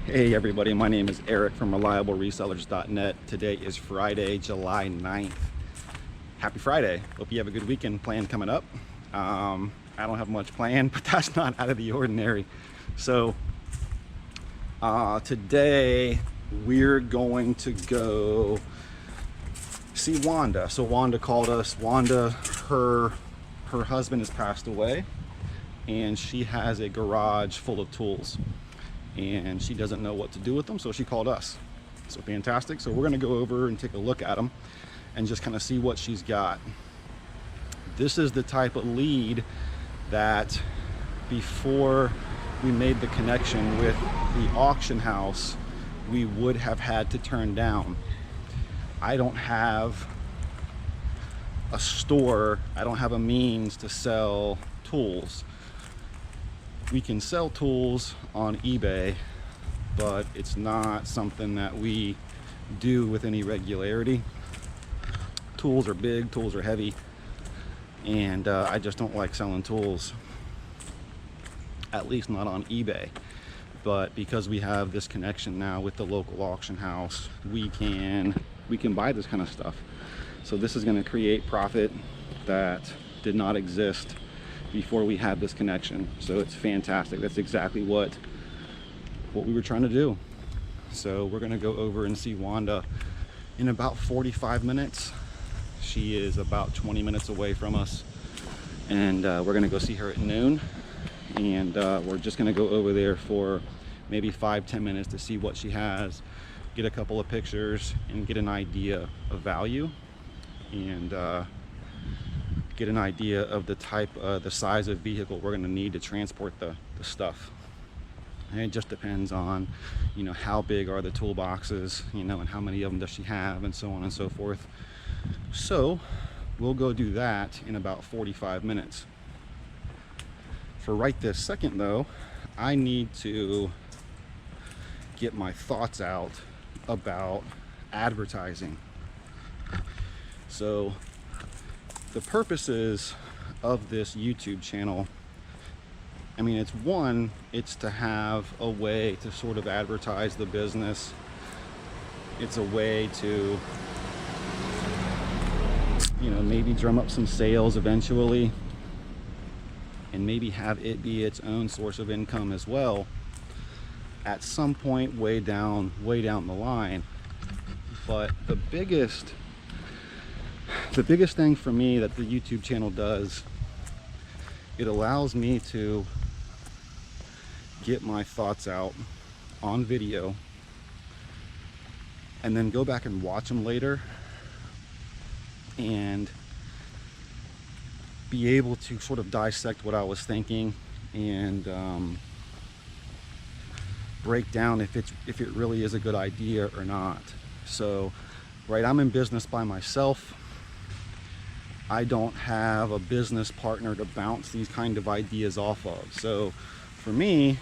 Hey everybody, my name is Eric from ReliableResellers.net. Today is Friday, July 9th. Happy Friday. Hope you have a good weekend plan coming up. I don't have much planned, but that's not out of the ordinary. So today we're going to go see Wanda. So Wanda called us. Wanda, her husband has passed away, and she has a garage full of tools, and she doesn't know what to do with them, so she called us. So fantastic. So we're going to go over and take a look at them and just kind of see what she's got. This is the type of lead that before we made the connection with the auction house, we would have had to turn down. I don't have a store, I don't have a means to sell tools. We can sell tools on eBay, but it's not something that we do with any regularity. Tools are big, tools are heavy, and I just don't like selling tools, at least not on eBay. But because we have this connection now with the local auction house, we can buy this kind of stuff. So this is going to create profit that did not exist before we had this connection. So it's fantastic. That's exactly what we were trying to do. So we're going to go over and see Wanda in about 45 minutes. She is about 20 minutes away from us, and we're going to go see her at noon, and we're just going to go over there for maybe 5-10 minutes to see what she has, get a couple of pictures, and get an idea of value, and get an idea of the type, the size of vehicle we're going to need to transport the stuff. And it just depends on, you know, how big are the toolboxes, you know, and how many of them does she have, and so on and so forth. So we'll go do that in about 45 minutes. For right this second though, I need to get my thoughts out about advertising. So the purposes of this YouTube channel, I mean, it's to have a way to sort of advertise the business. It's a way to, you know, maybe drum up some sales eventually, and maybe have it be its own source of income as well at some point way down the line. But the biggest thing for me that the YouTube channel does, it allows me to get my thoughts out on video and then go back and watch them later and be able to sort of dissect what I was thinking and break down if it really is a good idea or not. So, right, I'm in business by myself. I don't have a business partner to bounce these kind of ideas off of. So for me,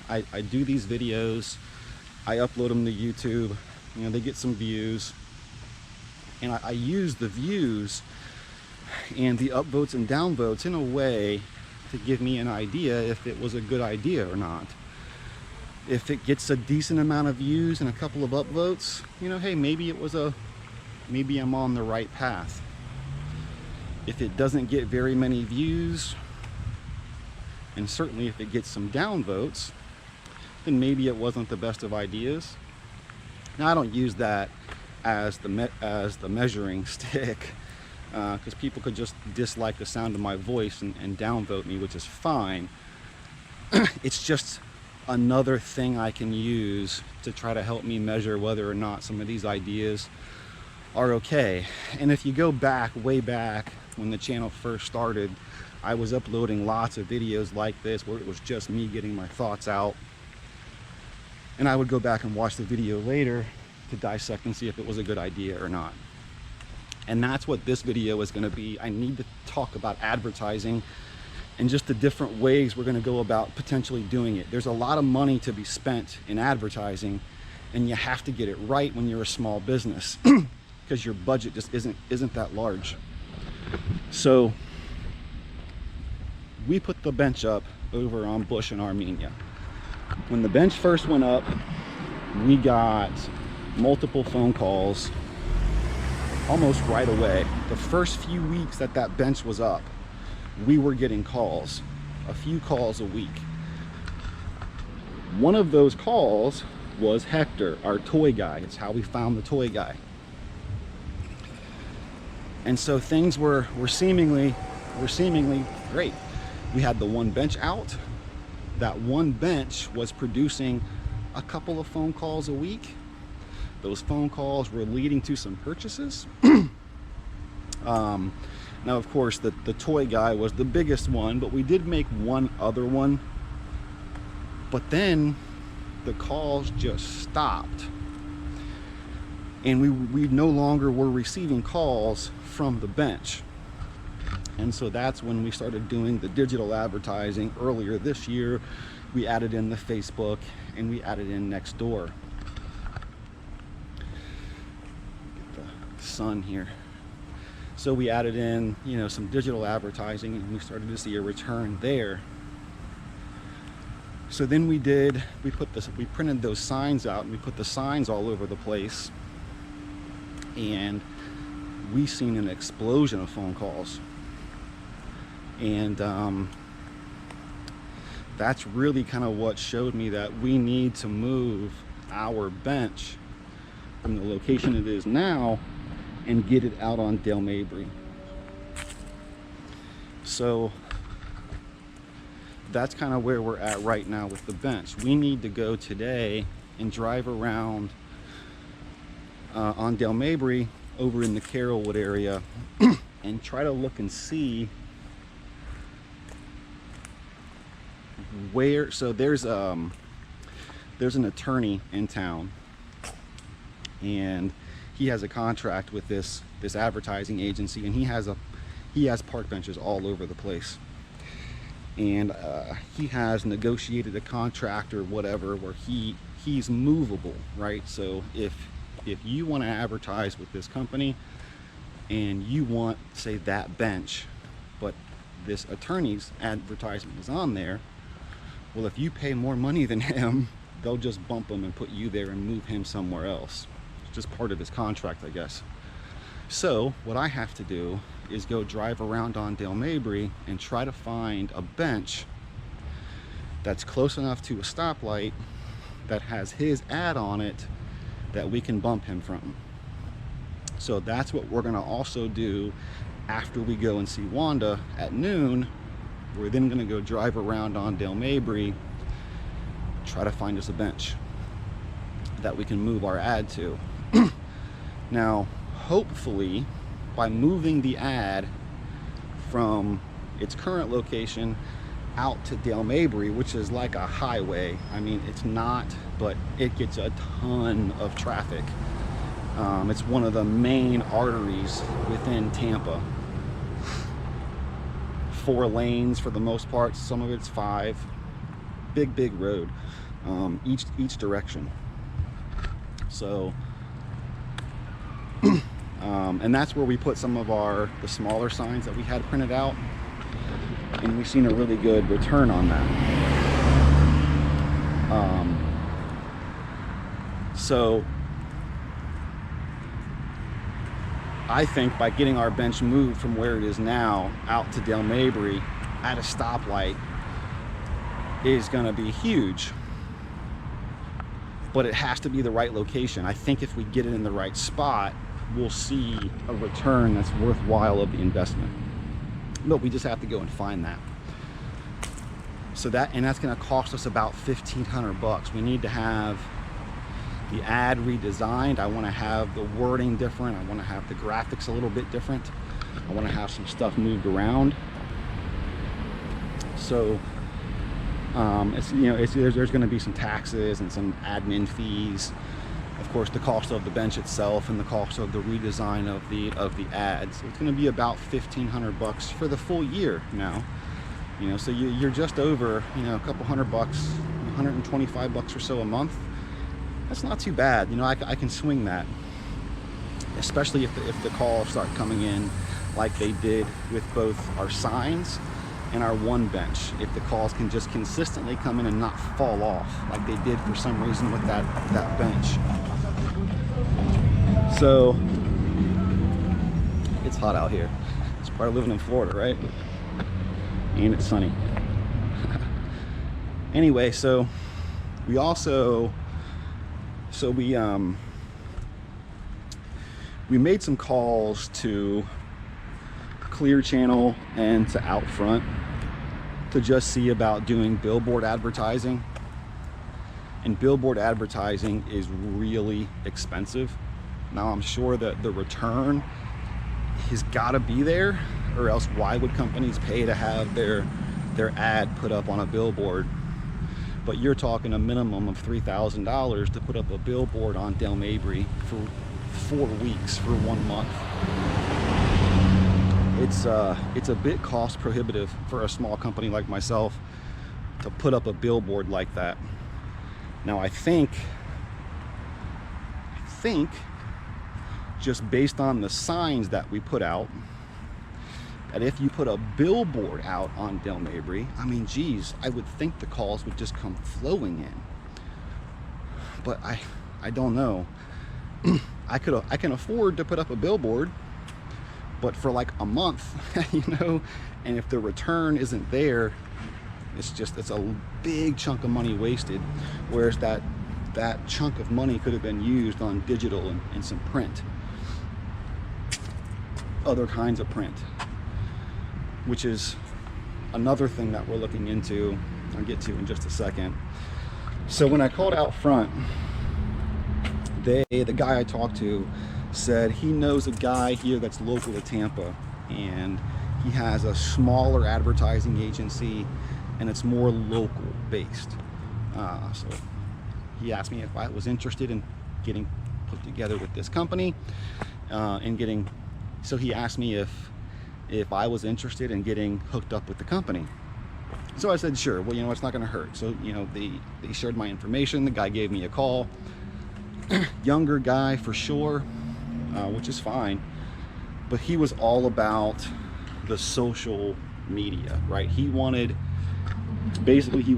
I do these videos, I upload them to YouTube, you know, they get some views, and I use the views and the upvotes and downvotes in a way to give me an idea if it was a good idea or not. If it gets a decent amount of views and a couple of upvotes, you know, hey, maybe I'm on the right path. If it doesn't get very many views, and certainly if it gets some downvotes, then maybe it wasn't the best of ideas. Now, I don't use that as the measuring stick, because people could just dislike the sound of my voice and downvote me, which is fine. It's just another thing I can use to try to help me measure whether or not some of these ideas are okay. And if you go back, way back when the channel first started, I was uploading lots of videos like this where it was just me getting my thoughts out, and I would go back and watch the video later to dissect and see if it was a good idea or not. And that's what this video is going to be. I need to talk about advertising and just the different ways we're going to go about potentially doing it. There's a lot of money to be spent in advertising, and you have to get it right when you're a small business because your budget just isn't that large. So we put the bench up over on Bush and Armenia. When the bench first went up, we got multiple phone calls almost right away. The first few weeks that that bench was up, we were getting calls, a few calls a week. One of those calls was Hector, our toy guy. It's how we found the toy guy. And so things were seemingly great. We had the one bench out. That one bench was producing a couple of phone calls a week. Those phone calls were leading to some purchases. Now, of course, the toy guy was the biggest one, but we did make one other one. But then the calls just stopped. And we no longer were receiving calls from the bench. And so that's when we started doing the digital advertising. Earlier this year, we added in the Facebook and we added in Nextdoor. Get the sun here. So we added in, you know, some digital advertising, and we started to see a return there. So then we printed those signs out, and we put the signs all over the place, and we seen an explosion of phone calls. And that's really kind of what showed me that we need to move our bench from the location it is now and get it out on Dale Mabry. So that's kind of where we're at right now with the bench. We need to go today and drive around on Dale Mabry over in the Carrollwood area and try to look and see where. So there's an attorney in town, and he has a contract with this advertising agency, and he has park benches all over the place. And he has negotiated a contract or whatever where he's movable, right? So if you want to advertise with this company and you want, say, that bench, but this attorney's advertisement is on there, well, if you pay more money than him, they'll just bump him and put you there and move him somewhere else. It's just part of his contract, I guess. So what I have to do is go drive around on Dale Mabry and try to find a bench that's close enough to a stoplight that has his ad on it that we can bump him from. So that's what we're gonna also do after we go and see Wanda at noon. We're then gonna go drive around on Dale Mabry, try to find us a bench that we can move our ad to. Now, hopefully, by moving the ad from its current location out to Dale Mabry, which is like a highway. I mean, it's not, but it gets a ton of traffic. It's one of the main arteries within Tampa. 4 lanes for the most part, some of it's 5. Big road, each direction. So and that's where we put some of the smaller signs that we had printed out, and we've seen a really good return on that. So I think by getting our bench moved from where it is now out to Dale Mabry at a stoplight is going to be huge, but it has to be the right location. I think if we get it in the right spot, we'll see a return that's worthwhile of the investment. But we just have to go and find that. So that's going to cost us about $1,500. We need to have the ad redesigned. I want to have the wording different. I want to have the graphics a little bit different. I want to have some stuff moved around. So there's going to be some taxes and some admin fees. Of course, the cost of the bench itself and the cost of the redesign of the ads. It's going to be about $1,500 for the full year now. So you're just over, a couple $100, $125 or so a month. That's not too bad. I can swing that, especially if the calls start coming in like they did with both our signs and our one bench, if the calls can just consistently come in and not fall off like they did for some reason with that bench. So it's hot out here. It's part of living in Florida, right? And it's sunny. Anyway, so we made some calls to Clear Channel and to Outfront to just see about doing billboard advertising. And billboard advertising is really expensive. Now I'm sure that the return has got to be there, or else why would companies pay to have their ad put up on a billboard? But you're talking a minimum of $3,000 to put up a billboard on Dale Mabry for 4 weeks, for 1 month. It's a bit cost prohibitive for a small company like myself to put up a billboard like that. Now I think just based on the signs that we put out, that if you put a billboard out on Dale Mabry, I mean, geez, I would think the calls would just come flowing in. But I don't know. I can afford to put up a billboard, but for like a month, you know, and if the return isn't there, it's a big chunk of money wasted. Whereas that chunk of money could have been used on digital and some print, other kinds of print, which is another thing that we're looking into. I'll get to in just a second. So when I called Outfront, the guy I talked to said he knows a guy here that's local to Tampa, and he has a smaller advertising agency, and it's more local based. So he asked me if I was interested in getting put together with this company, so he asked me if I was interested in getting hooked up with the company. So I said, sure. Well, you know, it's not going to hurt. So, you know, they shared my information. The guy gave me a call. Younger guy for sure, which is fine. But he was all about the social media, right? He was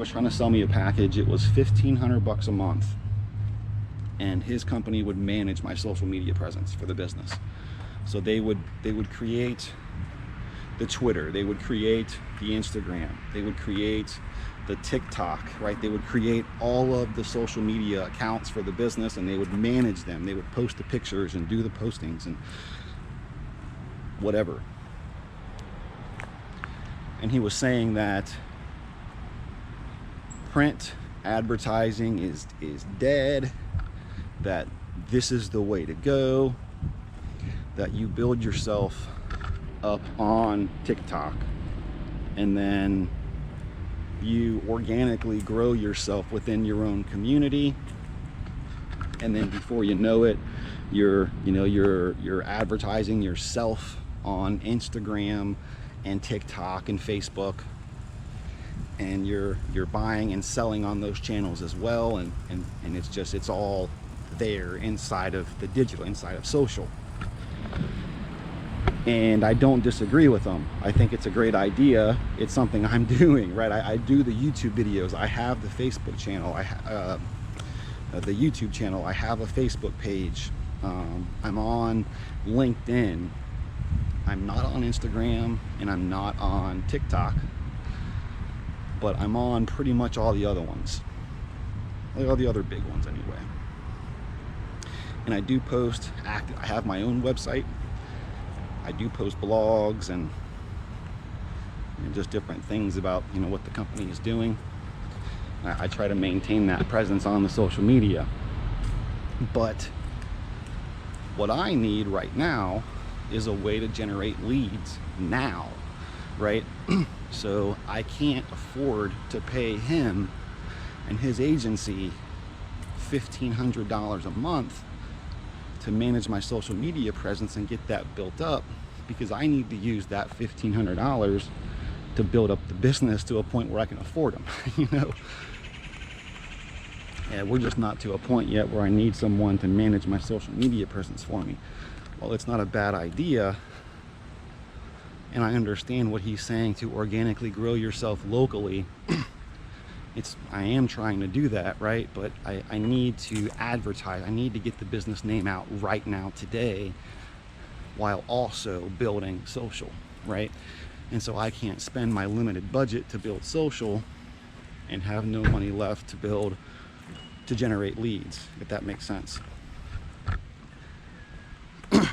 trying to sell me a package. It was $1,500 a month. And his company would manage my social media presence for the business. So they would create the Twitter, they would create the Instagram, they would create the TikTok, right? They would create all of the social media accounts for the business, and they would manage them. They would post the pictures and do the postings and whatever. And he was saying that print advertising is dead, that this is the way to go, that you build yourself up on TikTok and then you organically grow yourself within your own community, and then before you know it, you're advertising yourself on Instagram and TikTok and Facebook, and you're buying and selling on those channels as well, and it's all there inside of the digital, inside of social. And I don't disagree with them. I think it's a great idea. It's something I'm doing, right? I do the YouTube videos. I have the Facebook channel. The YouTube channel. I have a Facebook page. I'm on LinkedIn. I'm not on Instagram, and I'm not on TikTok. But I'm on pretty much all the other ones. All the other big ones anyway. And I do post, I have my own website. I do post blogs and just different things about, you know, what the company is doing. I try to maintain that presence on the social media. But what I need right now is a way to generate leads now, right? So I can't afford to pay him and his agency $1,500 a month to manage my social media presence and get that built up, because I need to use that $1,500 to build up the business to a point where I can afford them. You know, and we're just not to a point yet where I need someone to manage my social media presence for me. Well, it's not a bad idea and I understand what he's saying to organically grow yourself locally. I am trying to do that, right? But I need to advertise. I need to get the business name out right now today, while also building social, right? And so I can't spend my limited budget to build social and have no money left to generate leads, if that makes sense.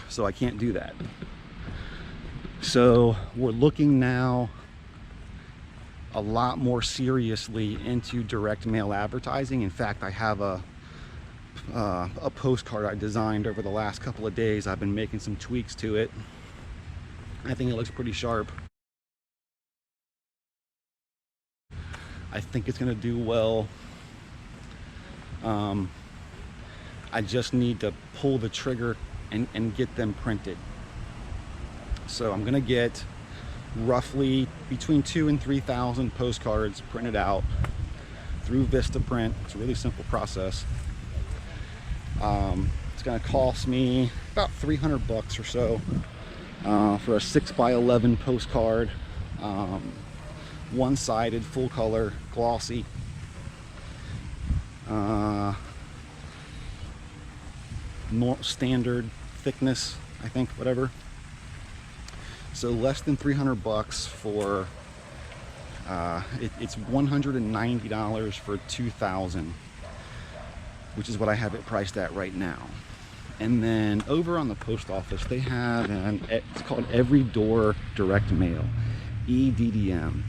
So I can't do that. So we're looking now a lot more seriously into direct mail advertising. In fact, I have a postcard I designed over the last couple of days. I've been making some tweaks to it. I think it looks pretty sharp. I think it's going to do well. I just need to pull the trigger and get them printed. So I'm going to get roughly between 2,000 and 3,000 postcards printed out through Vistaprint. It's a really simple process. It's going to cost me about $300 or so for a 6x11 postcard, one-sided, full color, glossy. More standard thickness, I think, whatever. So less than $300 for it's $190 for 2,000, which is what I have it priced at right now. And then over on the post office, they have it's called Every Door Direct Mail, EDDM,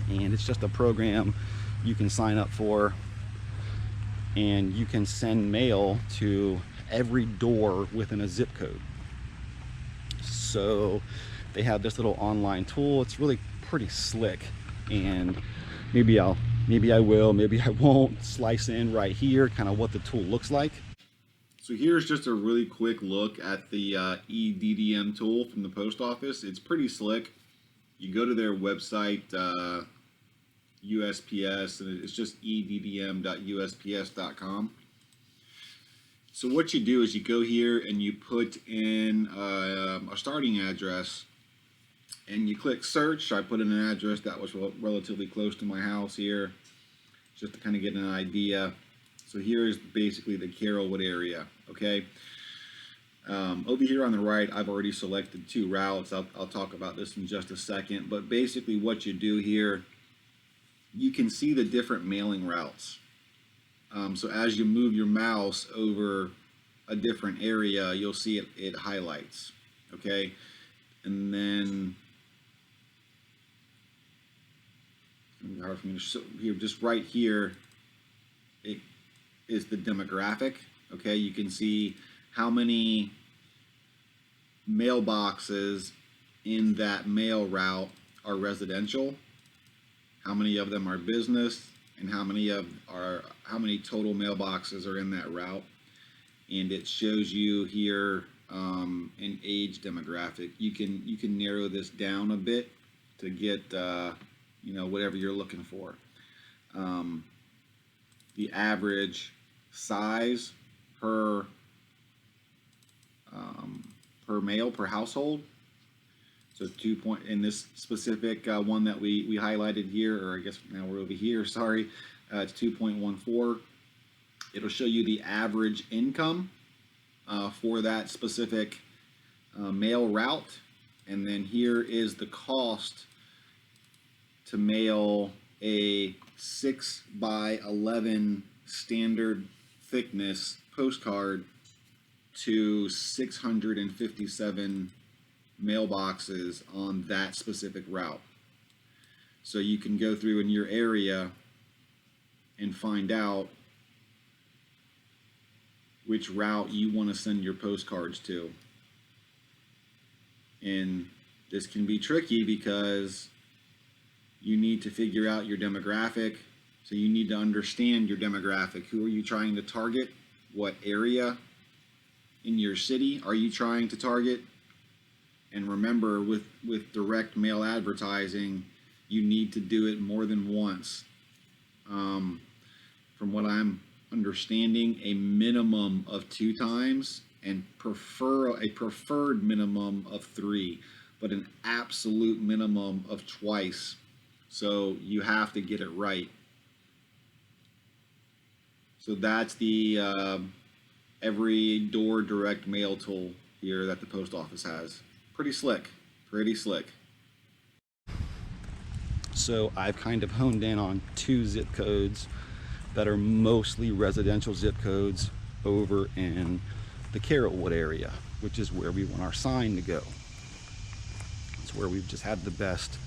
and it's just a program you can sign up for, and you can send mail to every door within a zip code. So they have this little online tool. It's really pretty slick, and maybe I will, maybe I won't, slice in right here kind of what the tool looks like. So here's just a really quick look at the EDDM tool from the post office. It's pretty slick. You go to their website, USPS, and it's just eddm.usps.com. So what you do is you go here and you put in a starting address, and you click search. I put in an address that was relatively close to my house here, just to kind of get an idea. So here is basically the Carrollwood area, okay? Over here on the right, I've already selected 2 routes. I'll talk about this in just a second, but basically what you do here, you can see the different mailing routes. So as you move your mouse over a different area, you'll see it highlights, okay? And then hard for me to show here, just right here, it is the demographic, okay? You can see how many mailboxes in that mail route are residential, how many of them are business, and how many total mailboxes are in that route. And it shows you here an age demographic. You can narrow this down a bit to get whatever you're looking for. The average size per mail per household. So in this specific one that we highlighted here, or I guess now we're over here, sorry, it's 2.14. It'll show you the average income for that specific mail route. And then here is the cost to mail a 6x11 standard thickness postcard to 657 mailboxes on that specific route. So you can go through in your area and find out which route you want to send your postcards to. And this can be tricky because you need to figure out your demographic. So you need to understand your demographic. Who are you trying to target? What area in your city are you trying to target? And remember, with direct mail advertising, you need to do it more than once. From what I'm understanding, a minimum of 2 times, and a preferred minimum of 3. but an absolute minimum of twice. So you have to get it right. So that's the every door direct mail tool here that the post office has. Pretty slick, pretty slick. So I've kind of honed in on 2 zip codes that are mostly residential zip codes over in the Carrollwood area, which is where we want our sign to go. It's where we've just had the best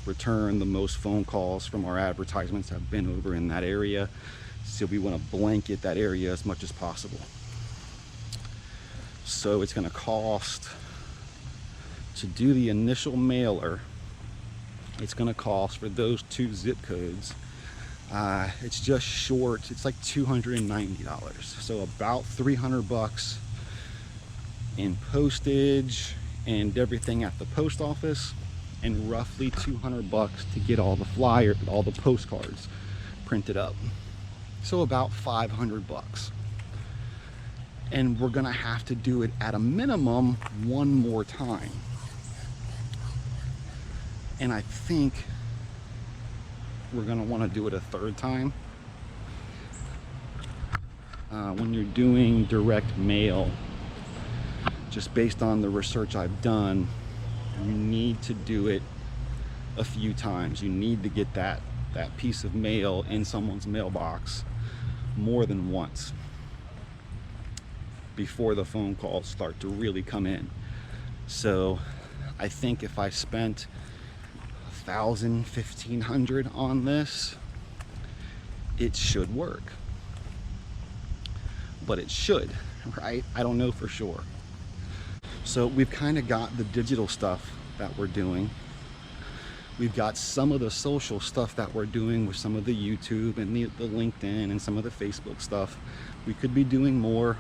return. The most phone calls from our advertisements have been over in that area, so we want to blanket that area as much as possible. So it's going to cost, to do the initial mailer, it's going to cost for those 2 zip codes, it's just short, it's like $290, so about 300 bucks in postage and everything at the post office, and roughly 200 bucks to get all the flyer, all the postcards printed up. So about 500 bucks. And we're gonna have to do it at a minimum 1 more time. And I think we're gonna wanna do it a 3rd time. When you're doing direct mail, just based on the research I've done, you need to do it a few times. You need to get that piece of mail in someone's mailbox more than once before the phone calls start to really come in. So I think if I spent $1,000, $1,500 on this, it should work. But it should, right? I don't know for sure. So we've kind of got the digital stuff that we're doing. We've got some of the social stuff that we're doing with some of the YouTube and the LinkedIn and some of the Facebook stuff. We could be doing more.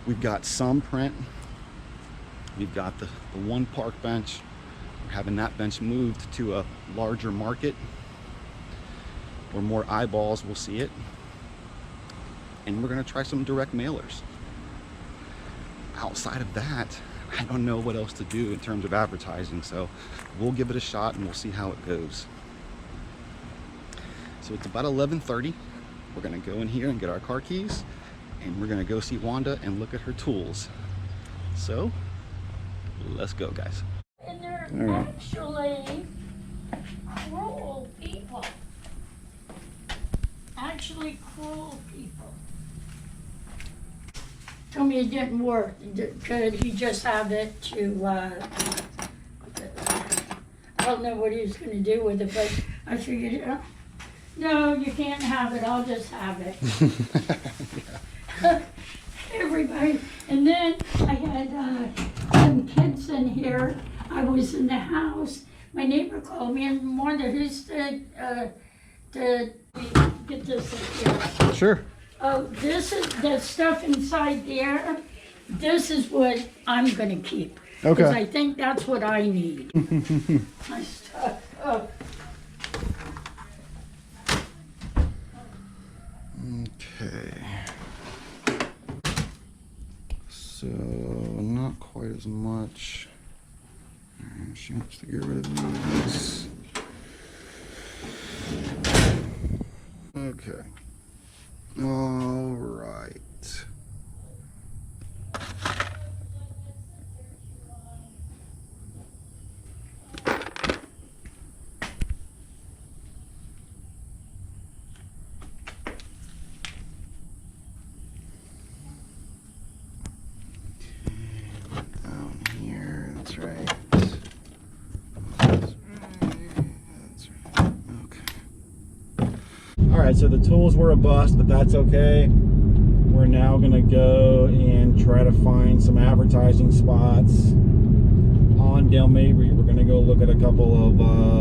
We've got some print. We've got the 1 park bench. We're having that bench moved to a larger market where more eyeballs will see it. And we're gonna try some direct mailers. Outside of that, I don't know what else to do in terms of advertising, so we'll give it a shot and we'll see how it goes. So it's about 11:30. We're gonna go in here and get our car keys, and we're gonna go see Wanda and look at her tools. So let's go, guys. And they're All right. actually cruel people. Actually cruel people. Told me it didn't work. Could he just have it to, I don't know what he was gonna do with it, but I figured, no, you can't have it, I'll just have it. Everybody, and then I had some kids in here. I was in the house. My neighbor called me and wondered who's to get this in here. Sure. Oh, this is the stuff inside there. This is what I'm gonna keep. Okay. Because I think that's what I need. My stuff. Oh. Okay. So not quite as much. She wants to get rid of these. Okay. All right. Down here, that's right. That's right. Okay. All right, so the tools were a bust, but that's okay. We're now gonna go and try to find some advertising spots on Dale Mabry. We're gonna go look at a couple of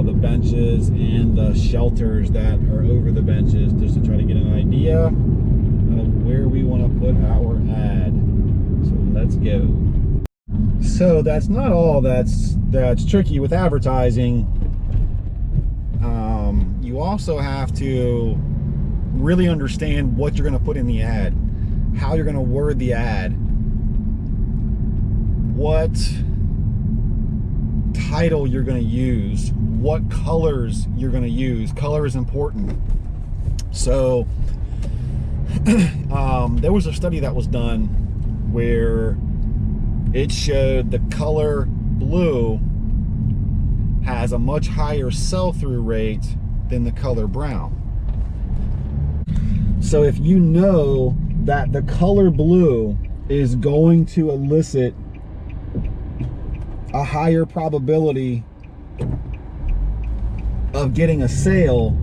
the benches and the shelters that are over the benches, just to try to get an idea of where we want to put our ad. So let's go. So that's not all that's tricky with advertising. You also have to really understand what you're going to put in the ad, how you're going to word the ad, what title you're going to use, what colors you're going to use. Color is important. So there was a study that was done where it showed the color blue has a much higher sell-through rate than the color brown. So if you know that the color blue is going to elicit a higher probability of getting a sale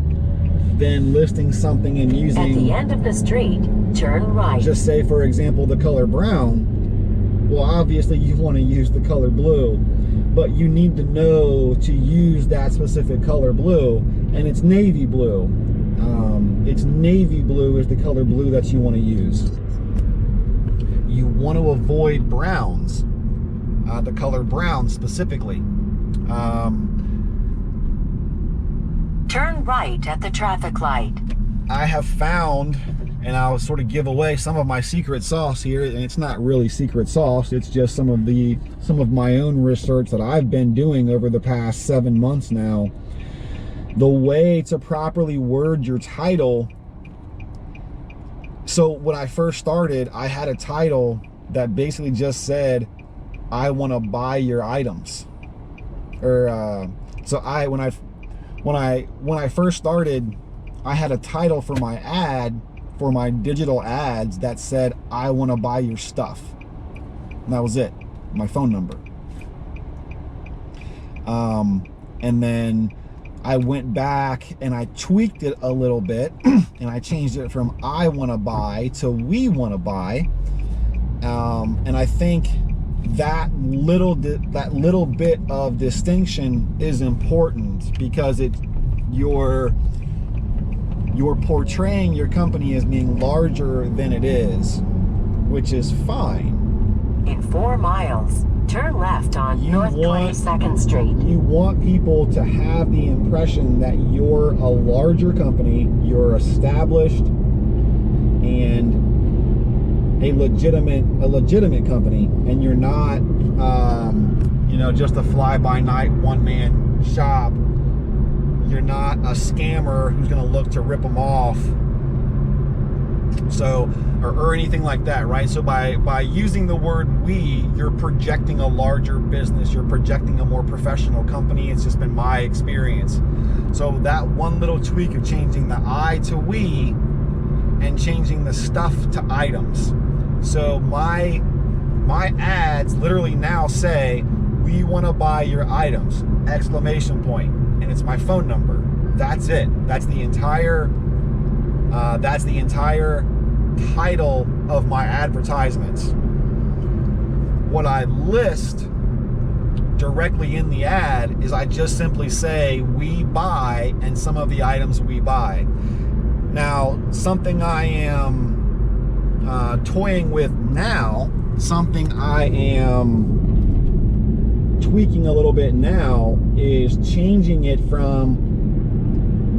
than listing something and using, At the end of the street, turn right. just say for example the color brown, well obviously you want to use the color blue, but you need to know to use that specific color blue, and it's navy blue. It's navy blue is the color blue that you want to use. You want to avoid browns, the color brown specifically. Turn right at the traffic light. I have found, and I'll sort of give away some of my secret sauce here, and it's not really secret sauce, it's just some of my own research that I've been doing over the past 7 months now. The way to properly word your title. So when I first started, I had a title that basically just said, I want to buy your items. Or when I first started, I had a title for my ad, for my digital ads, that said, I want to buy your stuff. And that was it, my phone number. And then I went back and I tweaked it a little bit and I changed it from I want to buy to we want to buy. And I think that little bit of distinction is important, because you're portraying your company as being larger than it is, which is fine. In 4 miles, turn left on North 22nd Street. You want people to have the impression that you're a larger company, you're established, and a legitimate company, and you're not just a fly-by-night one-man shop. You're not a scammer who's going to look to rip them off, or anything like that, right? So by using the word we, you're projecting a larger business, you're projecting a more professional company. It's just been my experience. So that one little tweak of changing the I to we and changing the stuff to items. So my ads literally now say, we want to buy your items, ! And it's my phone number. That's it. That's the entire title of my advertisements. What I list directly in the ad is I just simply say we buy and some of the items we buy. Now, something I am toying with now, something I am tweaking a little bit now, is changing it from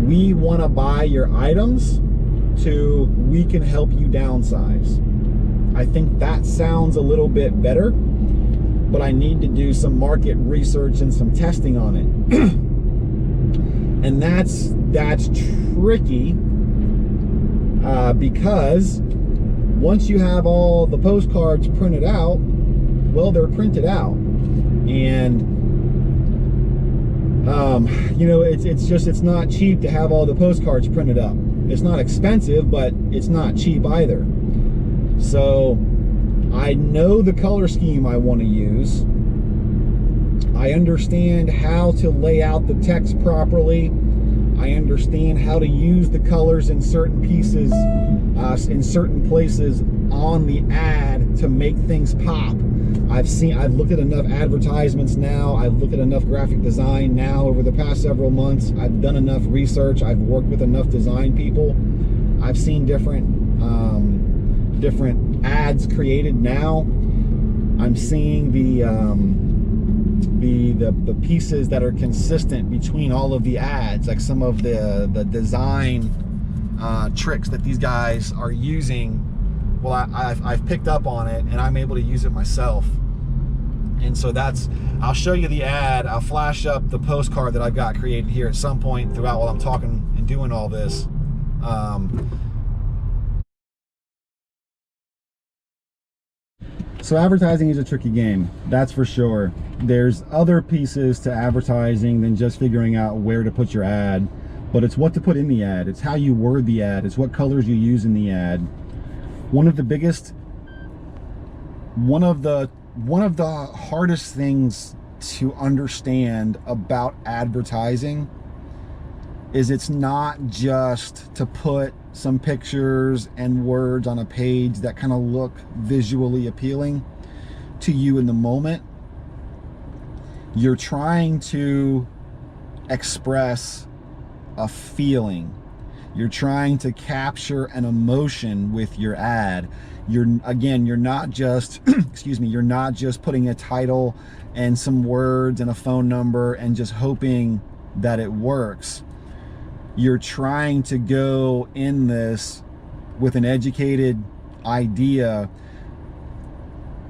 we want to buy your items to we can help you downsize. I think that sounds a little bit better, but I need to do some market research and some testing on it. And that's tricky, because once you have all the postcards printed out, well, they're printed out. And it's not cheap to have all the postcards printed up. It's not expensive, but it's not cheap either. So I know the color scheme I want to use. I understand how to lay out the text properly. I understand how to use the colors in certain pieces, in certain places on the ad to make things pop. I've looked at enough advertisements now. I've looked at enough graphic design now over the past several months. I've done enough research. I've worked with enough design people. I've seen different ads created now. I'm seeing the pieces that are consistent between all of the ads, like some of the design tricks that these guys are using. Well, I've picked up on it, and I'm able to use it myself. And so I'll show you the ad. I'll flash up the postcard that I've got created here at some point throughout while I'm talking and doing all this. So advertising is a tricky game, that's for sure. There's other pieces to advertising than just figuring out where to put your ad, but it's what to put in the ad. It's how you word the ad. It's what colors you use in the ad. One of the hardest things to understand about advertising is it's not just to put some pictures and words on a page that kind of look visually appealing to you in the moment. You're trying to express a feeling. You're trying to capture an emotion with your ad. You're not just, excuse me, you're not just putting a title and some words and a phone number and just hoping that it works. You're trying to go in this with an educated idea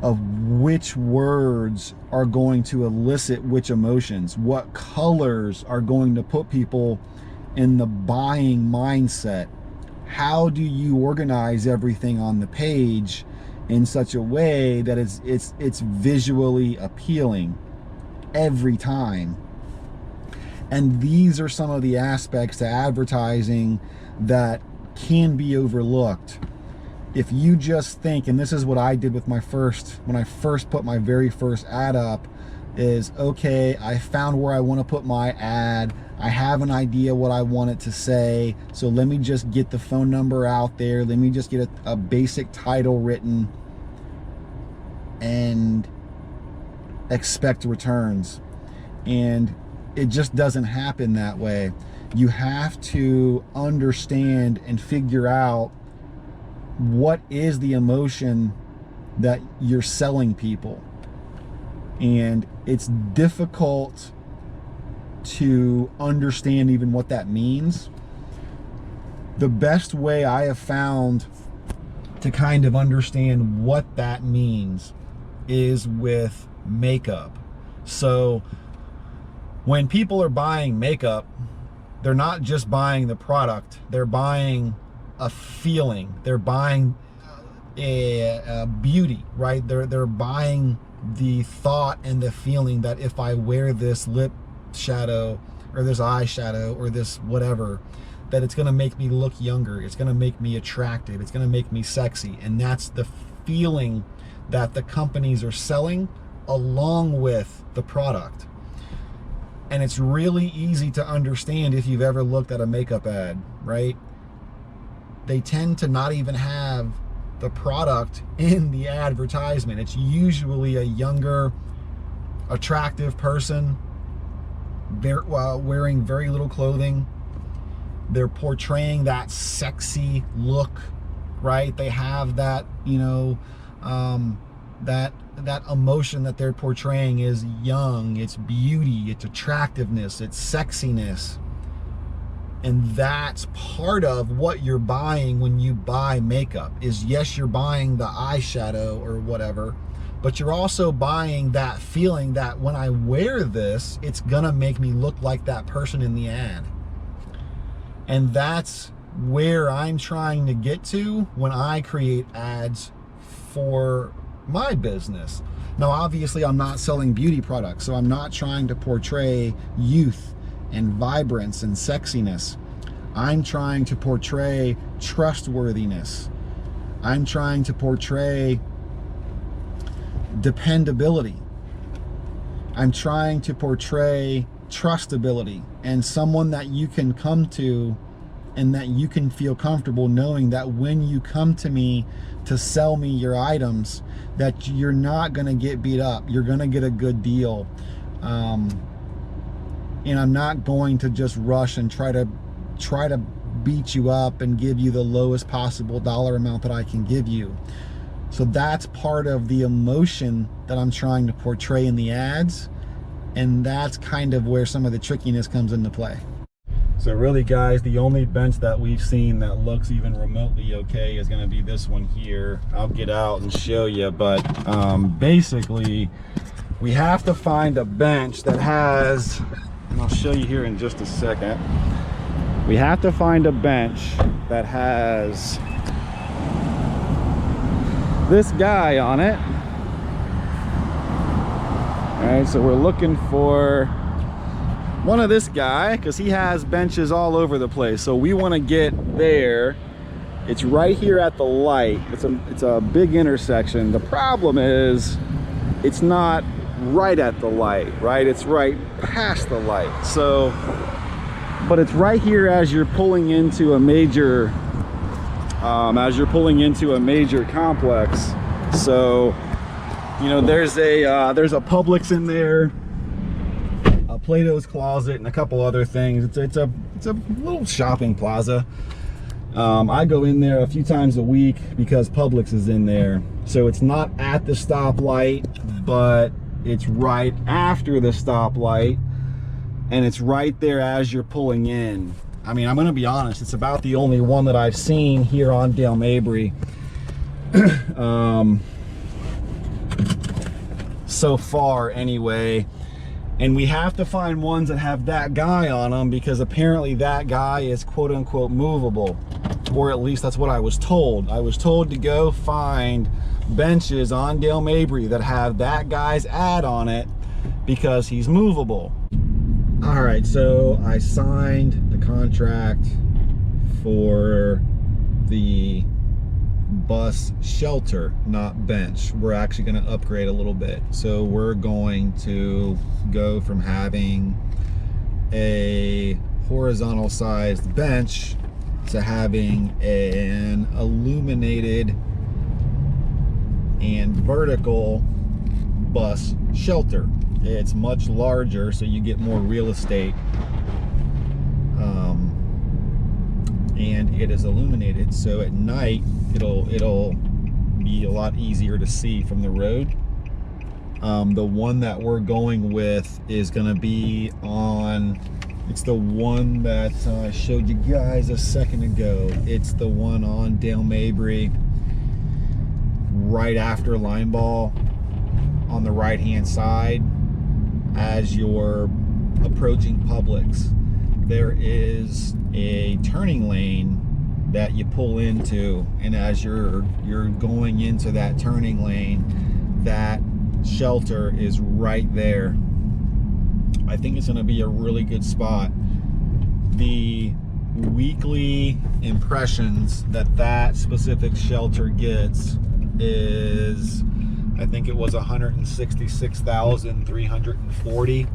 of which words are going to elicit which emotions, what colors are going to put people in the buying mindset. How do you organize everything on the page in such a way that it's visually appealing every time? And these are some of the aspects to advertising that can be overlooked. If you just think, and this is what I did with when I first put my very first ad up, is okay, I found where I want to put my ad. I have an idea what I want it to say. So let me just get the phone number out there. Let me just get a basic title written and expect returns. And it just doesn't happen that way. You have to understand and figure out what is the emotion that you're selling people. And it's difficult to understand even what that means. The best way I have found to kind of understand what that means is with makeup. So when people are buying makeup, they're not just buying the product, they're buying a feeling, they're buying a beauty, right? They're buying the thought and the feeling that if I wear this lip shadow or this eyeshadow or this whatever, that it's gonna make me look younger, it's gonna make me attractive, it's gonna make me sexy. And that's the feeling that the companies are selling along with the product. And it's really easy to understand if you've ever looked at a makeup ad, right? They tend to not even have the product in the advertisement. It's usually a younger, attractive person wearing very little clothing. They're portraying that sexy look, right? They have that, you know, that emotion that they're portraying is young, it's beauty, it's attractiveness, it's sexiness. And that's part of what you're buying when you buy makeup. Is yes, you're buying the eyeshadow or whatever, but you're also buying that feeling that when I wear this, it's gonna make me look like that person in the ad. And that's where I'm trying to get to when I create ads for my business. Now, obviously, I'm not selling beauty products, so I'm not trying to portray youth and vibrance and sexiness. I'm trying to portray trustworthiness. I'm trying to portray dependability. I'm trying to portray trustability and someone that you can come to and that you can feel comfortable knowing that when you come to me to sell me your items, that you're not gonna get beat up. You're gonna get a good deal. And I'm not going to just rush and try to beat you up and give you the lowest possible dollar amount that I can give you. So that's part of the emotion that I'm trying to portray in the ads. And that's kind of where some of the trickiness comes into play. So really, guys, the only bench that we've seen that looks even remotely okay is going to be this one here. I'll get out and show you, but basically we have to find a bench that has, and I'll show you here in just a second. We have to find a bench that has this guy on it. All right, so we're looking for one of this guy because he has benches all over the place. So we want to get there. It's right here at the light. It's a big intersection. The problem is it's not right at the light, right? It's right past the light. So, but it's right here as you're pulling into a major complex. So, you know, there's a Publix in there, a Plato's Closet, and a couple other things. It's a little shopping plaza. I go in there a few times a week because Publix is in there. So it's not at the stoplight, but it's right after the stoplight, and it's right there as you're pulling in. I mean, I'm gonna be honest, it's about the only one that I've seen here on Dale Mabry so far anyway. And we have to find ones that have that guy on them because apparently that guy is quote unquote movable, or at least that's what I was told. I was told to go find benches on Dale Mabry that have that guy's ad on it because he's movable. All right, so I signed the contract for the bus shelter, not bench. We're actually going to upgrade a little bit. So we're going to go from having a horizontal sized bench to having an illuminated and vertical bus shelter. It's much larger, so you get more real estate, and it is illuminated, so at night it'll be a lot easier to see from the road. The one that we're going with is going to be on, it's the one that I showed you guys a second ago. It's the one on Dale Mabry, right after Lineball, on the right hand side as you're approaching Publix. There is a turning lane that you pull into, and as you're going into that turning lane, that shelter is right there. I think it's going to be a really good spot. The weekly impressions that specific shelter gets is, I think it was 166,340.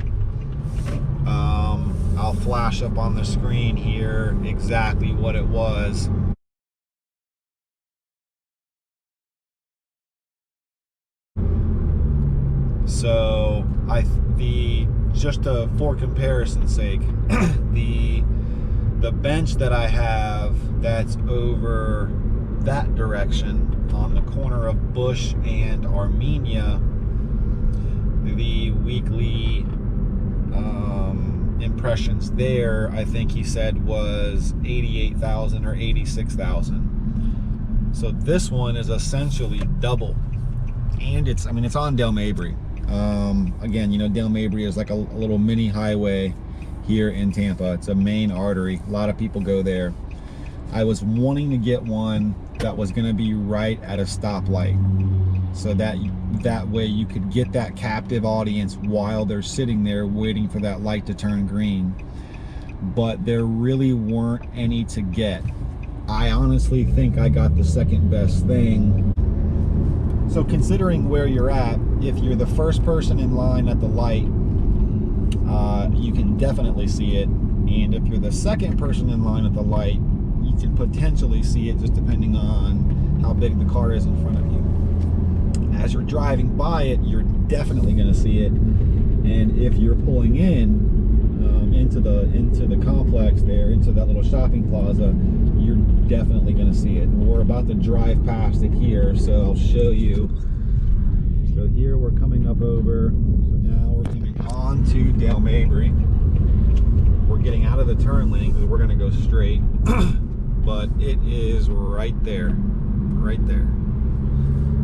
I'll flash up on the screen here exactly what it was. So just for comparison's sake, the bench that I have that's over that direction on the corner of Bush and Armenia, the weekly impressions there, I think he said was 88,000 or 86,000. So this one is essentially double, and it's on Dale Mabry. Again, you know, Dale Mabry is like a little mini highway here in Tampa. It's a main artery. A lot of people go there. I was wanting to get one that was going to be right at a stoplight, so that way you could get that captive audience while they're sitting there waiting for that light to turn green. But there really weren't any to get. I honestly think I got the second best thing. So considering where you're at, if you're the first person in line at the light, you can definitely see it. And if you're the second person in line at the light, you can potentially see it, just depending on how big the car is in front of you. As you're driving by it, you're definitely going to see it. And if you're pulling in into the complex there, into that little shopping plaza, you're definitely going to see it. And we're about to drive past it here, so I'll show you. So here we're coming up over, so now we're coming on to Dale Mabry. We're getting out of the turn lane because we're going to go straight, but it is right there, right there.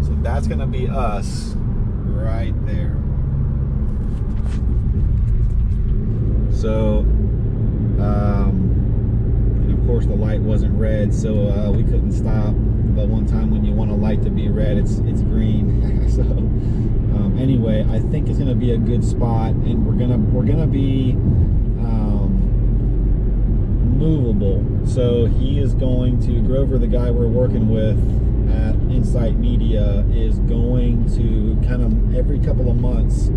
So that's going to be us right there. So, and of course the light wasn't red, so we couldn't stop. The one time when you want a light to be red, it's green. So anyway, I think it's gonna be a good spot, and we're gonna be movable. So he is going to, Grover, the guy we're working with at Insight Media, is going to kind of every couple of months,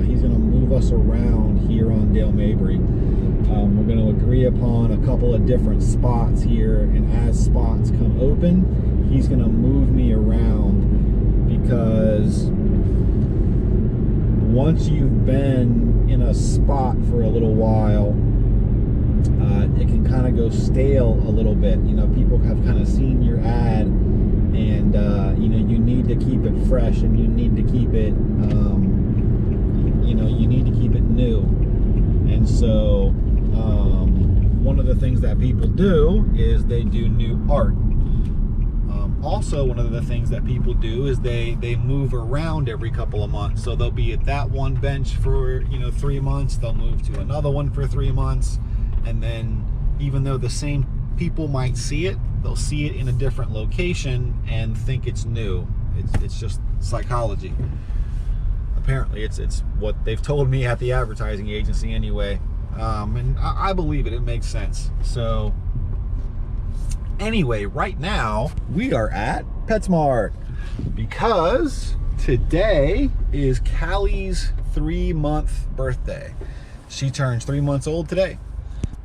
he's going to move us around here on Dale Mabry. We're going to agree upon a couple of different spots here, and as spots come open, he's going to move me around, because once you've been in a spot for a little while, it can kind of go stale a little bit. You know, people have kind of seen your ad, and you know, you need to keep it fresh, and you need to keep it you know, you need to keep it new. And so one of the things that people do is they do new art. Also, one of the things that people do is they move around every couple of months. So they'll be at that one bench for, you know, 3 months, they'll move to another one for 3 months, and then even though the same people might see it, they'll see it in a different location and think it's new. It's just psychology. Apparently it's what they've told me at the advertising agency anyway. And I believe it. It makes sense. So anyway, right now we are at PetSmart because today is Callie's 3-month birthday. She turns 3 months old today.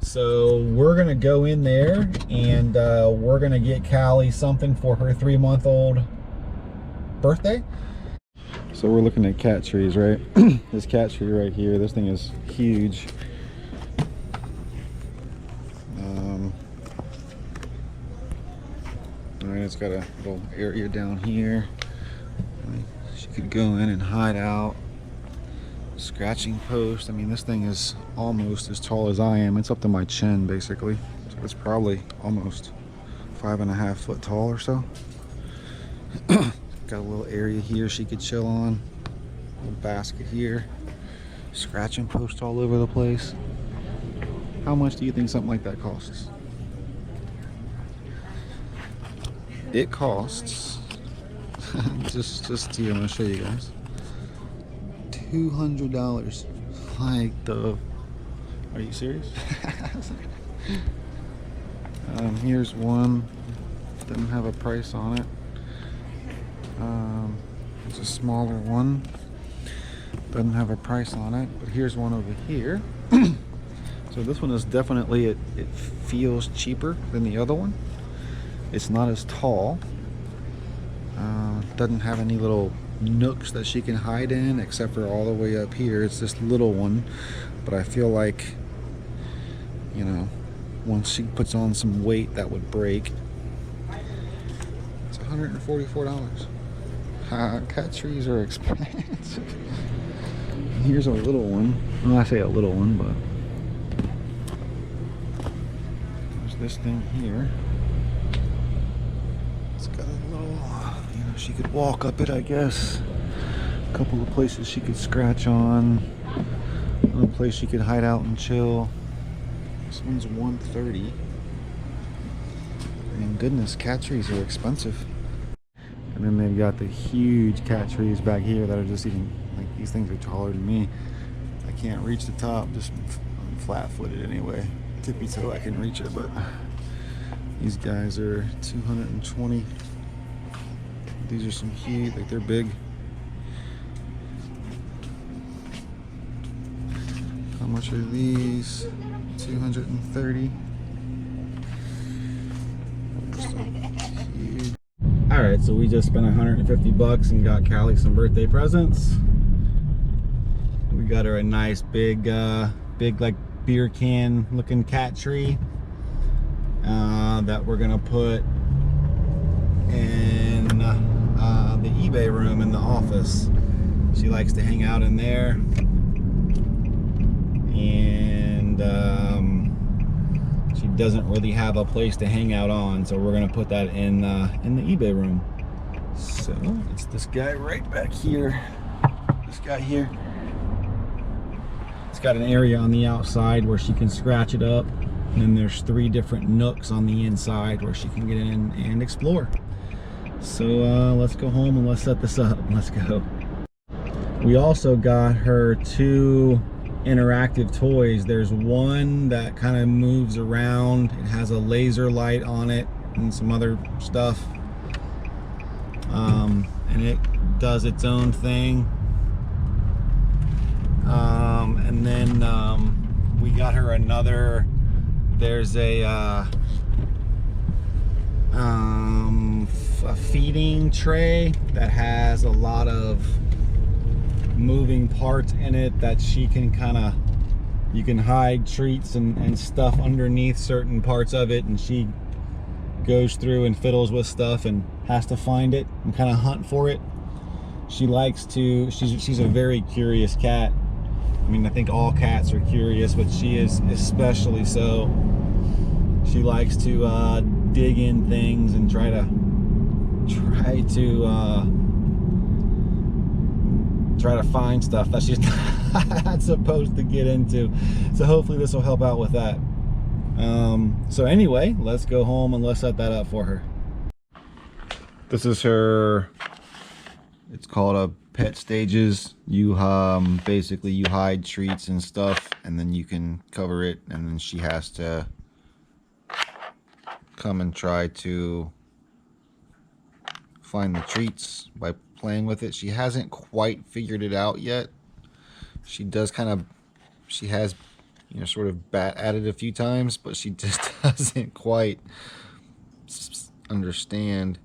So we're gonna go in there and we're gonna get Callie something for her 3-month-old birthday. So we're looking at cat trees, right? This cat tree right here, this thing is huge. All right, it's got a little area down here. She could go in and hide out. Scratching post. I mean, this thing is almost as tall as I am. It's up to my chin, basically. So it's probably almost 5.5 foot tall or so. Got a little area here she could chill on. A little basket here. Scratching post all over the place. How much do you think something like that costs? It costs just here, I'm gonna show you guys. $200. Like the, are you serious? Here's one. Doesn't have a price on it. It's a smaller one. Doesn't have a price on it. But here's one over here. So this one is definitely, it feels cheaper than the other one. It's not as tall. Doesn't have any little nooks that she can hide in, except for all the way up here. It's this little one, but I feel like, you know, once she puts on some weight, that would break. It's $144. Cat trees are expensive. Here's a little one. Well, I say a little one, but there's this thing here. It's got a little, you know, she could walk up it, I guess. A couple of places she could scratch on. Another place she could hide out and chill. This one's $130. And goodness, cat trees are expensive. And then they've got the huge cat trees back here that are just even, like, these things are taller than me. I can't reach the top, just I'm flat-footed anyway. Tippy toe, I can reach it, but these guys are $220. These are some huge, like, they're big. How much are these? $230. All right, so we just spent $150 and got Callie some birthday presents. We got her a nice big like beer can looking cat tree that we're gonna put in the eBay room in the office. She likes to hang out in there, and she doesn't really have a place to hang out on, so we're gonna put that in the eBay room. So it's this guy right back here. This guy here. It's It's got an area on the outside where she can scratch it up, and then there's 3 different nooks on the inside where she can get in and explore. So let's go home and let's set this up. Let's go. We also got her 2 interactive toys. There's one that kind of moves around. It has a laser light on it and some other stuff. And it does its own thing. And then we got her another, there's a feeding tray that has a lot of moving parts in it that she can kind of, you can hide treats and stuff underneath certain parts of it, and she goes through and fiddles with stuff and has to find it and kind of hunt for it. She likes to, she's a very curious cat. I mean, I think all cats are curious, but she is especially so. She likes to dig in things and try to find stuff that she's not supposed to get into. So hopefully this will help out with that. So anyway, let's go home and let's set that up for her. This is her, it's called a Pet Stages. You basically you hide treats and stuff, and then you can cover it, and then she has to come and try to find the treats by playing with it. She hasn't quite figured it out yet. She does kind of, she has, you know, sort of bat at it a few times, but she just doesn't quite understand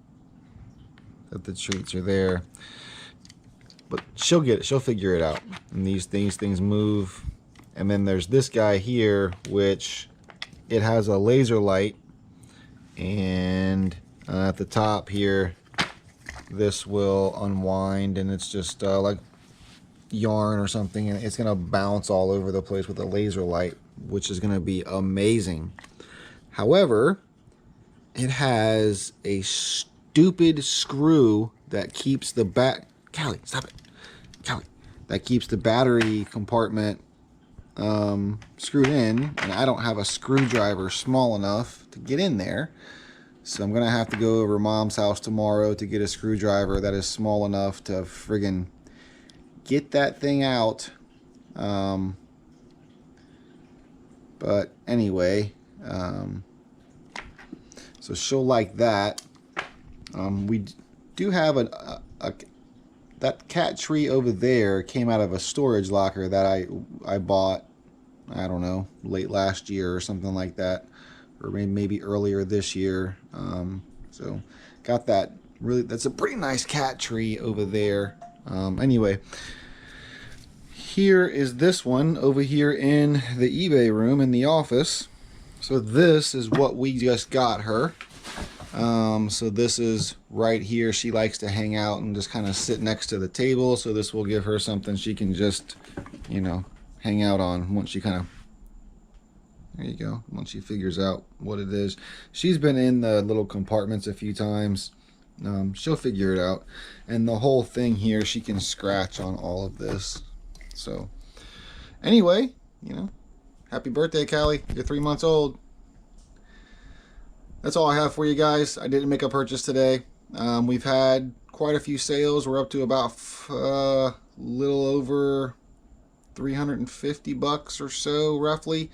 that the treats are there. But she'll get it, she'll figure it out. And these things move. And then there's this guy here, which it has a laser light, and at the top here, this will unwind, and it's just like yarn or something, and it's gonna bounce all over the place with a laser light, which is gonna be amazing. However, it has a stupid screw that keeps the Callie, stop it. Callie. That keeps the battery compartment screwed in, and I don't have a screwdriver small enough to get in there. So I'm gonna have to go over Mom's house tomorrow to get a screwdriver that is small enough to friggin' get that thing out. But anyway, so she'll like that. We do have that cat tree over there came out of a storage locker that I bought, I don't know, late last year or something like that, or maybe earlier this year. So got that. Really, that's a pretty nice cat tree over there. Anyway, here is this one over here in the eBay room in the office. So this is what we just got her. So this is right here. She likes to hang out and just kind of sit next to the table. So this will give her something she can just, you know, hang out on once she kind of, there you go, once she figures out what it is. She's been in the little compartments a few times. She'll figure it out. And the whole thing here, she can scratch on all of this. So anyway, you know, happy birthday, Callie. You're 3 months old. That's all I have for you guys. I didn't make a purchase today. We've had quite a few sales. We're up to about little over 350 bucks or so, roughly.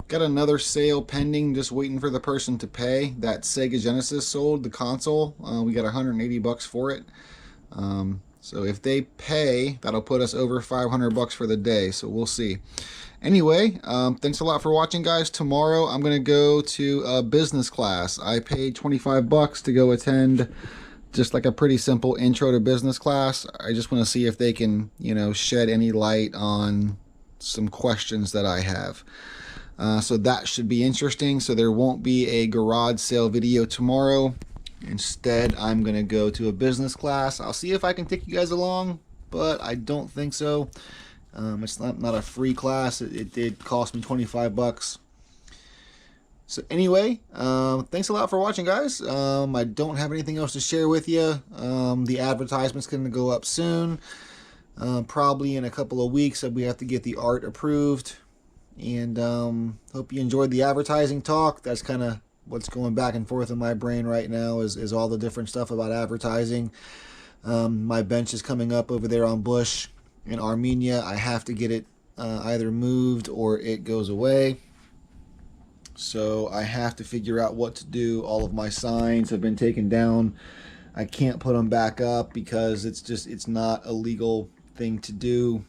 Got another sale pending, just waiting for the person to pay. That Sega Genesis sold, the console. We got 180 bucks for it. So if they pay, that'll put us over 500 bucks for the day. So we'll see. Anyway, thanks a lot for watching, guys. Tomorrow I'm going to go to a business class. I paid 25 bucks to go attend just like a pretty simple intro to business class. I just want to see if they can, you know, shed any light on some questions that I have. So that should be interesting. So there won't be a garage sale video tomorrow. Instead, I'm going to go to a business class. I'll see if I can take you guys along, but I don't think so. It's not a free class. It did cost me 25 bucks. So anyway, thanks a lot for watching, guys. I don't have anything else to share with you. The advertisement's going to go up soon. Probably in a couple of weeks, we have to get the art approved. And hope you enjoyed the advertising talk. That's kind of what's going back and forth in my brain right now is all the different stuff about advertising. My bench is coming up over there on Bush in Armenia. I have to get it either moved or it goes away. So I have to figure out what to do. All of my signs have been taken down. I can't put them back up because it's not a legal thing to do.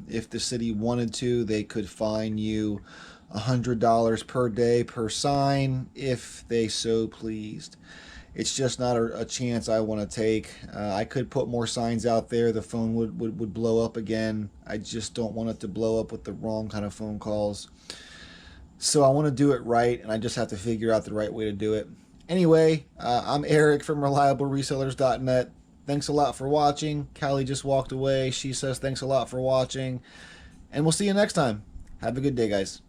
If the city wanted to, they could fine you $100 per day per sign if they so pleased. It's just not a chance I want to take. I could put more signs out there. The phone would blow up again. I just don't want it to blow up with the wrong kind of phone calls. So I want to do it right, and I just have to figure out the right way to do it. Anyway, I'm Eric from ReliableResellers.net. Thanks a lot for watching. Callie just walked away. She says thanks a lot for watching. And we'll see you next time. Have a good day, guys.